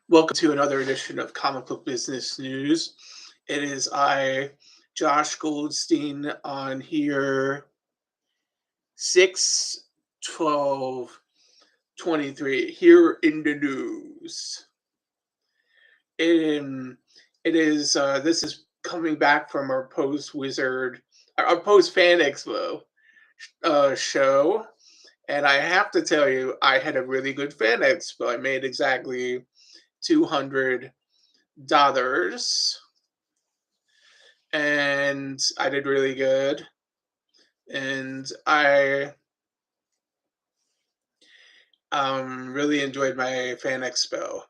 Welcome to another edition of Comic Book Business News. It is I, Josh Goldstein, on here 6 12 23 here in the news. And this is coming back from our our post Fan Expo show. And I have to tell you, I had a really good Fan Expo. I made exactly $200 and I did really good. And I really enjoyed my fan expo.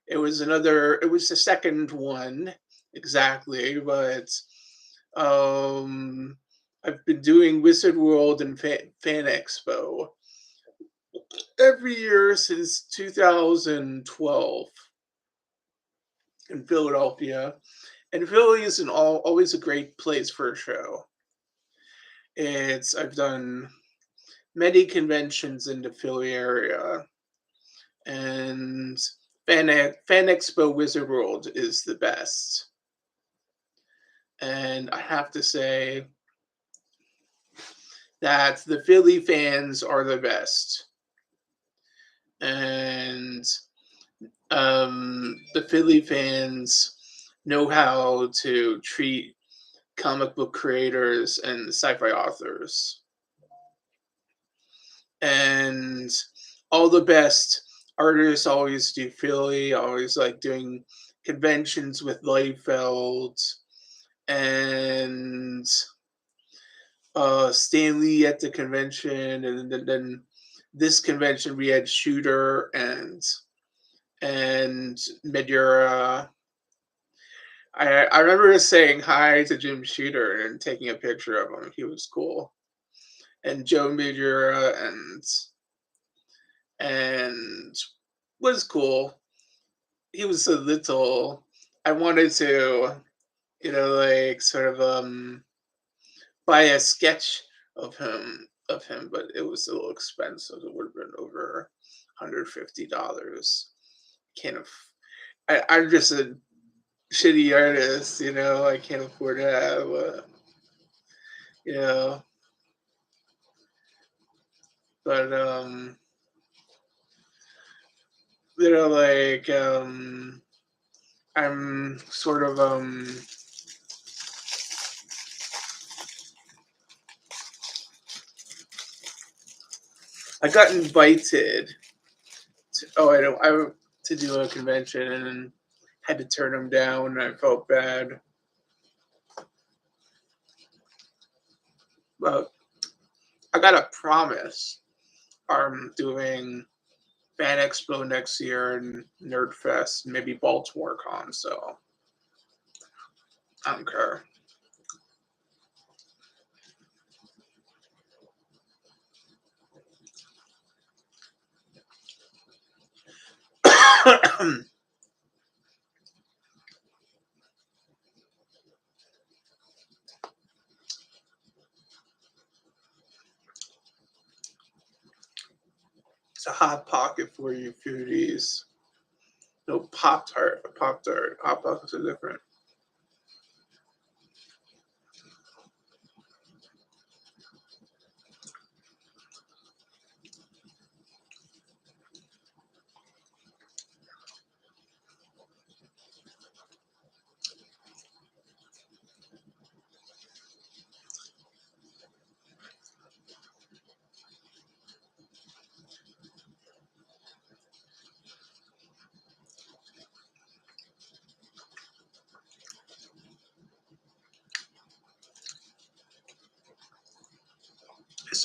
It was the second one exactly, but um, I've been doing Wizard World and Fan Expo every year since 2012 in Philadelphia. And Philly is always a great place for a show. I've done many conventions in the Philly area, and Fan Expo Wizard World is the best. And I have to say that the Philly fans are the best. And the Philly fans know how to treat comic book creators and sci-fi authors. And all the best artists always do Philly, always like doing conventions with Liefeld and Stan Lee at the convention, and then this convention we had Shooter and Medura. I remember saying hi to Jim Shooter and taking a picture of him. He was cool. And Joe Medura and was cool. He was a little. I wanted to, like sort of buy a sketch of him, but it was a little expensive. It would have been over $150. Can't I'm just a shitty artist, I can't afford to have you know, but like I'm sort of I got invited I don't I to do a convention and had to turn them down and I felt bad. But I got a promise. I'm doing Fan Expo next year and Nerdfest, maybe Baltimore Con, so I don't care. It's a hot pocket for you foodies. No Pop Tart, Pop Tart. Hot pockets are different.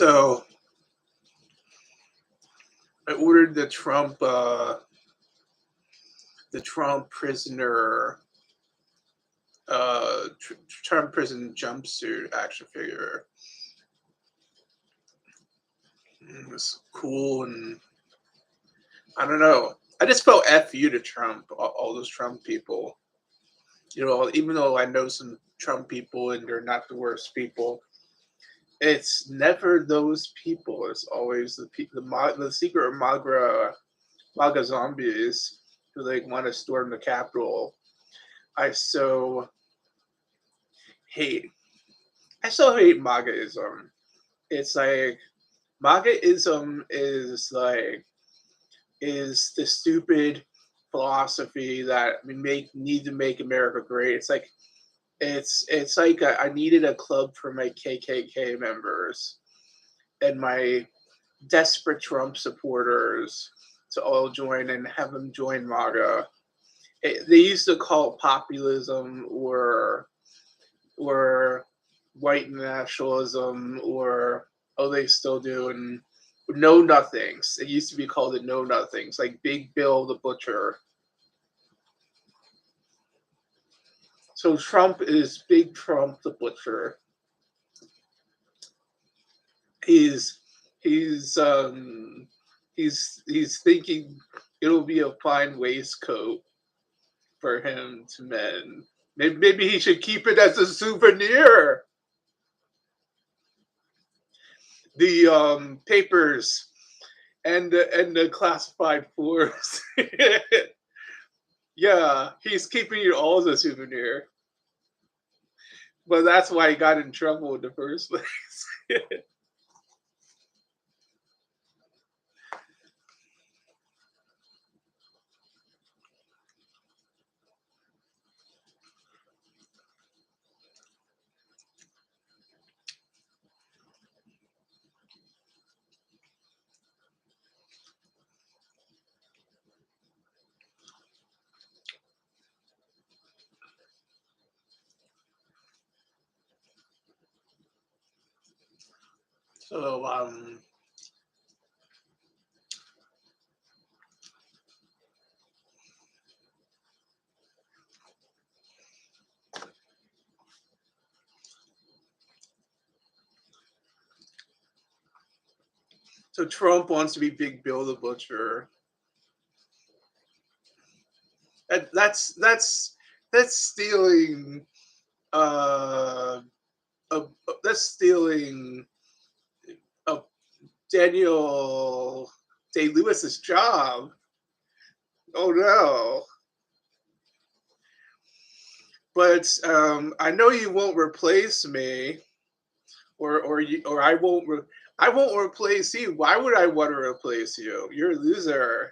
So I ordered the Trump prisoner, Trump prison jumpsuit action figure. It was cool, and I don't know. I just felt F you to Trump, all those Trump people. Even though I know some Trump people and they're not the worst people, it's never those people. It's always the secret MAGA zombies. who like want to storm the Capitol. I so hate. I so hate MAGAism. It's like MAGAism is the stupid philosophy that we need to make America great. It's like I needed a club for my KKK members and my desperate Trump supporters to all join and have them join MAGA. They used to call it populism or white nationalism or oh they still do and know nothings. It used to be called the know nothings, like Big Bill the Butcher. So Trump is Big Trump the Butcher. He's he's um he's thinking it'll be a fine waistcoat for him to mend. Maybe he should keep it as a souvenir. The papers and the classified force. Yeah, he's keeping it all as a souvenir. But that's why he got in trouble in the first place. So so Trump wants to be Big Bill the Butcher. That's stealing uh, a, that's stealing a Daniel Day Lewis's job. Oh no! But I know you won't replace me, or I won't replace you. Why would I want to replace you? You're a loser.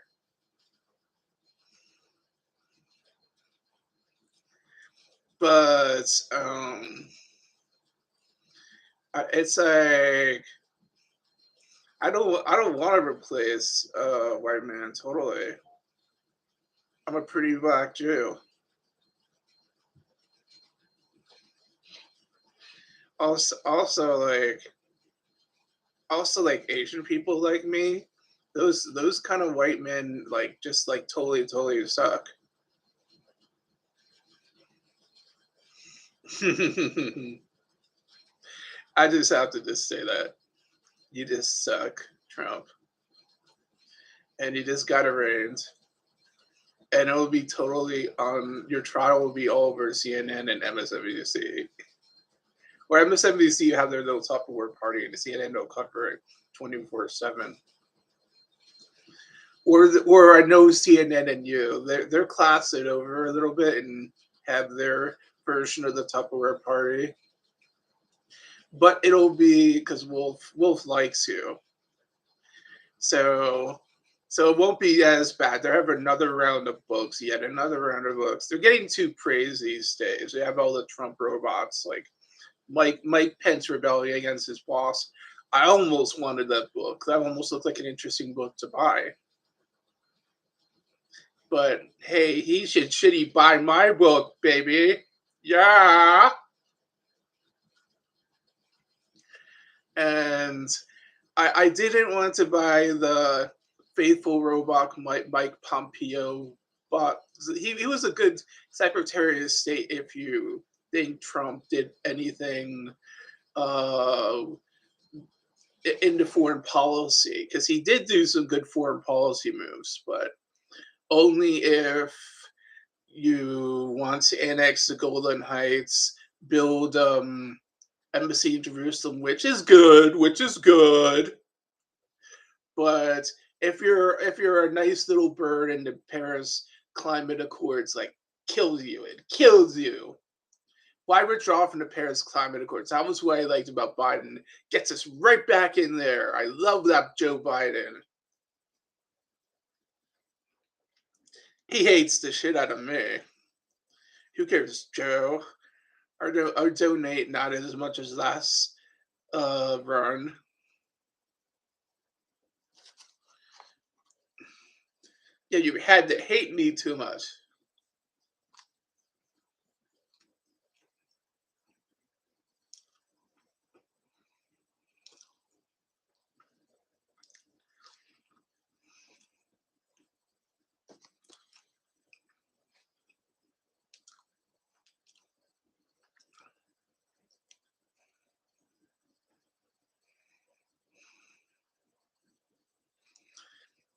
But it's like I don't want to replace white man totally. I'm a pretty black Jew. Also, also like Asian people like me, those kind of white men like just like totally suck. I just have to just say that you just suck, Trump, and you just got arraigned, and it'll be totally on your trial will be all over CNN and MSNBC. Or MSNBC you have their little Tupperware party, and the CNN don't cover it 24/7. Or I know CNN and you, they're class it over a little bit and have their version of the Tupperware party. But it'll be because Wolf likes you, so it won't be as bad. They have another round of books, yet another round of books. They're getting too praised these days. They have all the Trump robots like Mike Pence rebelling against his boss. I almost wanted that book. That almost looked like an interesting book to buy. But hey, he should he buy my book, baby? Yeah. And I didn't want to buy the faithful robot Mike Pompeo, but he was a good Secretary of State if you think Trump did anything uh, into foreign policy, because he did do some good foreign policy moves, but only if you want to annex the Golan Heights, build embassy in Jerusalem, which is good. But if you're a nice little bird in the Paris climate accords like kills you. It kills you. Why withdraw from the Paris Climate Accords? That was what I liked about Biden. Gets us right back in there. I love that Joe Biden. He hates the shit out of me. Who cares, Joe? I'll donate not as much as last run. Yeah, you had to hate me too much.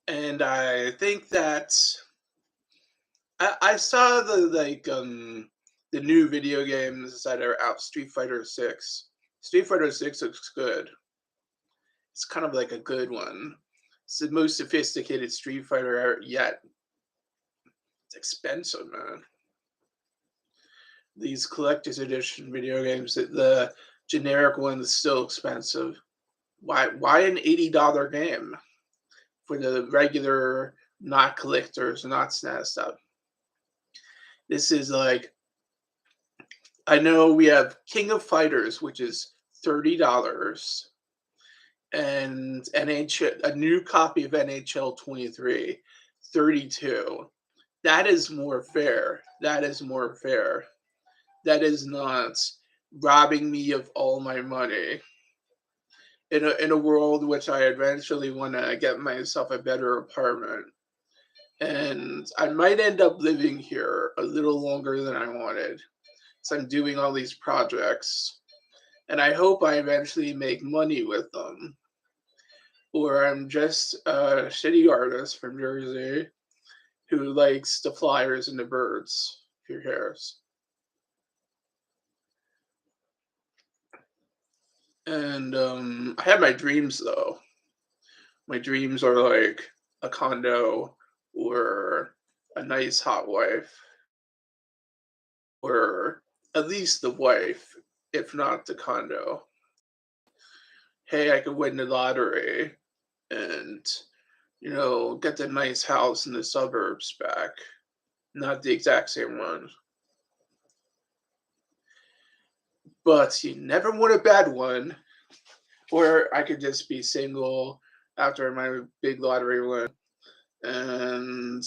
And I think that I saw the new video games that are out, Street Fighter 6. Street Fighter 6 looks good. It's kind of like a good one. It's the most sophisticated Street Fighter yet. It's expensive, man. These collector's edition video games, the generic one is still expensive. Why an $80 game for the regular not collectors, not SNES stuff? This is like, I know we have King of Fighters, which is $30, and NHL, a new copy of NHL 23, 32. That is more fair. That is more fair. That is not robbing me of all my money. In a world which I eventually want to get myself a better apartment, and I might end up living here a little longer than I wanted. So I'm doing all these projects, and I hope I eventually make money with them. Or I'm just a shitty artist from Jersey who likes the flyers and the birds. Who cares? And I have my dreams though. My dreams are like a condo or a nice hot wife, or at least the wife, if not the condo. Hey, I could win the lottery and, get the nice house in the suburbs back. Not the exact same one. But you never want a bad one. Or I could just be single after my big lottery win and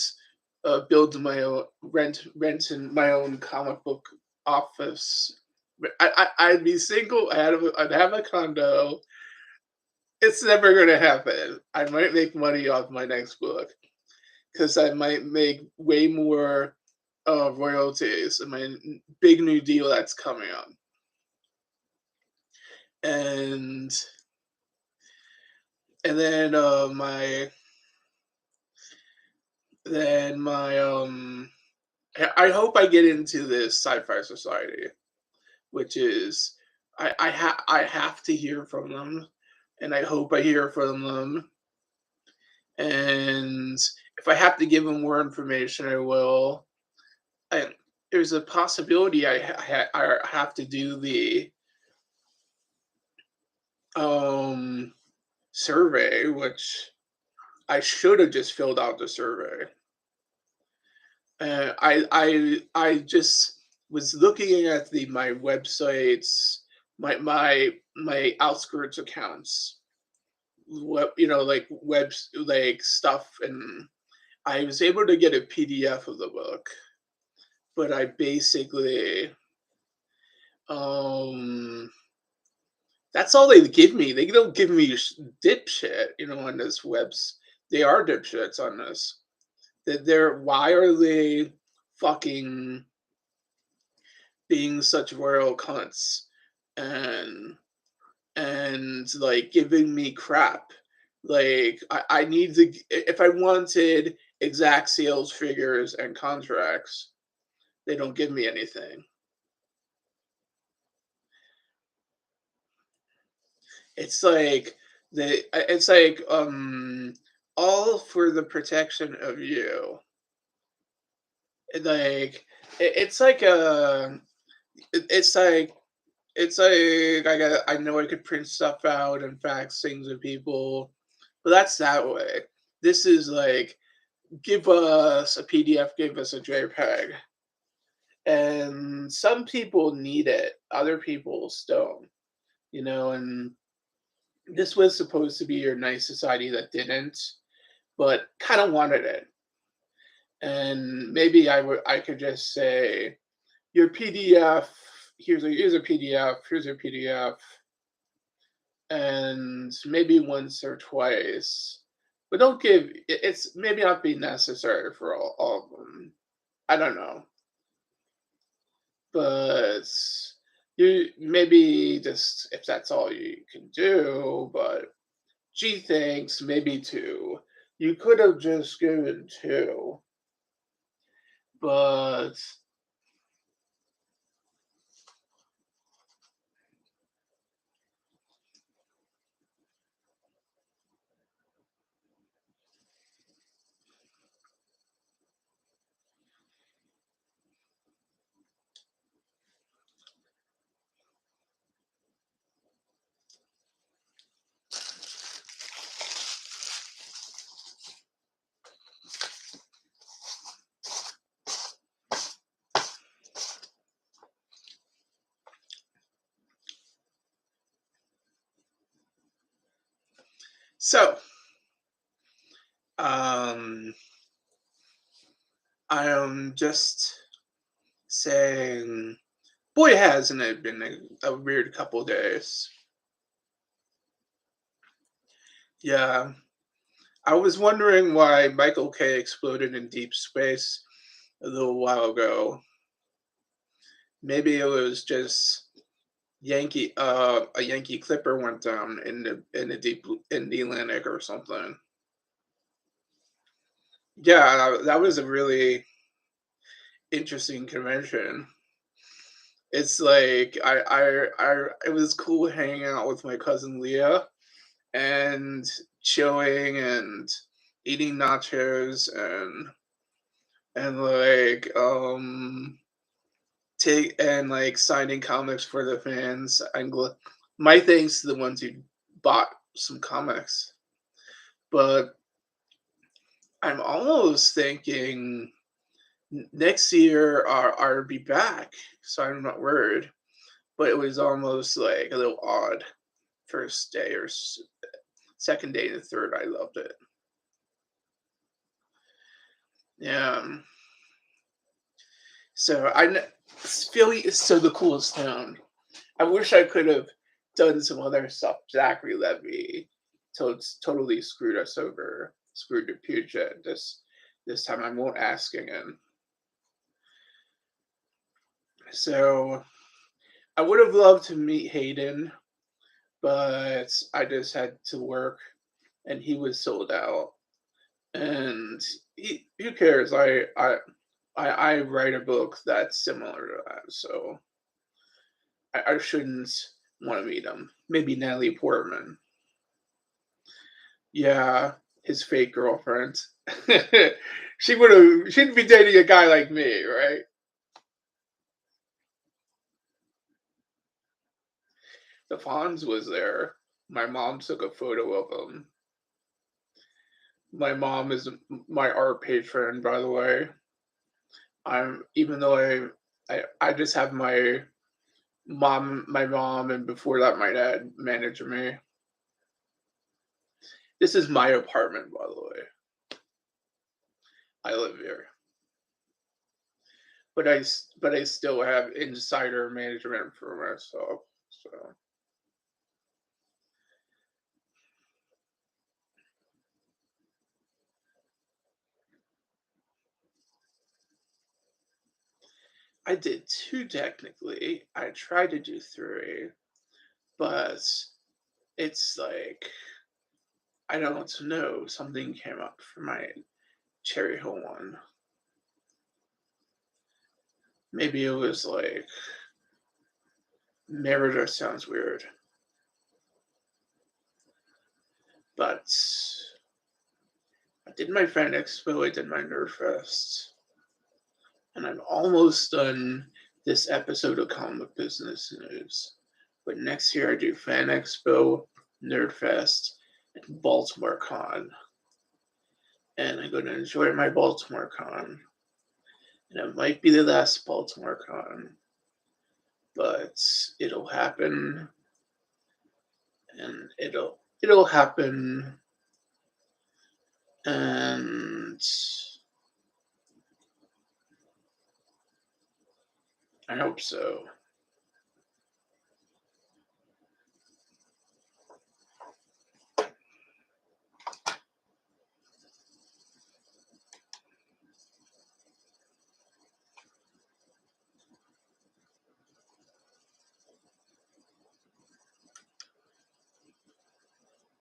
build my own rent in my own comic book office. I'd be single. I'd have a condo. It's never gonna happen. I might make money off my next book because I might make way more royalties in my big new deal that's coming up. And and then my I hope I get into this sci-fi society, which is I have to hear from them, and I hope I hear from them. And if I have to give them more information, I will. I, there's a possibility I have to do the um survey, which I should have just filled out the survey. I just was looking at the my websites, my outskirts accounts, like like stuff, and I was able to get a PDF of the book, but I basically um that's all they give me. They don't give me dipshit, on this webs. They are dipshits on this. That they're why are they fucking being such royal cunts and like giving me crap. Like I need to if I wanted exact sales figures and contracts, they don't give me anything. It's like it's like all for the protection of you. Like it's like a it's like I know I could print stuff out and fax things to people, but that's that way. This is like give us a PDF, give us a JPEG. And some people need it, other people don't, and this was supposed to be your nice society that didn't, but kind of wanted it. And maybe I could just say your PDF, here's a PDF, here's a PDF, and maybe once or twice. But don't give it's maybe not be necessary for all of them. I don't know. But you maybe just if that's all you can do, but gee thanks, maybe two. You could have just given two, but so um I am just saying boy hasn't it been a weird couple days. Yeah. I was wondering why Michael K exploded in deep space a little while ago. Maybe it was just a Yankee clipper went down in the in the Atlantic or something. Yeah, that was a really interesting convention. It's like it was cool hanging out with my cousin Leah and chilling and eating nachos and take and like signing comics for the fans. My thanks to the ones who bought some comics, but I'm almost thinking next year I'll be back, so I'm not worried. But it was almost like a little odd first day or second day to third. I loved it. Yeah. So Philly is so the coolest town. I wish I could have done some other stuff. Zachary Levy totally screwed us over, screwed the Puget this time. I won't ask again. So I would have loved to meet Hayden, but I just had to work, and he was sold out. And who cares? I write a book that's similar to that, so I shouldn't want to meet him. Maybe Natalie Portman. Yeah, his fake girlfriend. She'd be dating a guy like me, right? The Fonz was there. My mom took a photo of him. My mom is my art patron, by the way. Even though I just have my mom, and before that, my dad managed me. This is my apartment, by the way. I live here, but I still have insider management for myself. So I did two technically. I tried to do three, but it's like I don't know. Something came up for my Cherry Hill one. Maybe it was like Merida sounds weird, but I did my Fan Expo. I did my Nerdfest. And I'm almost done this episode of Comic Business News. But next year I do Fan Expo, Nerdfest, and Baltimore Con. And I'm going to enjoy my Baltimore Con. And it might be the last Baltimore Con, but it'll happen, and it'll happen, and I hope so.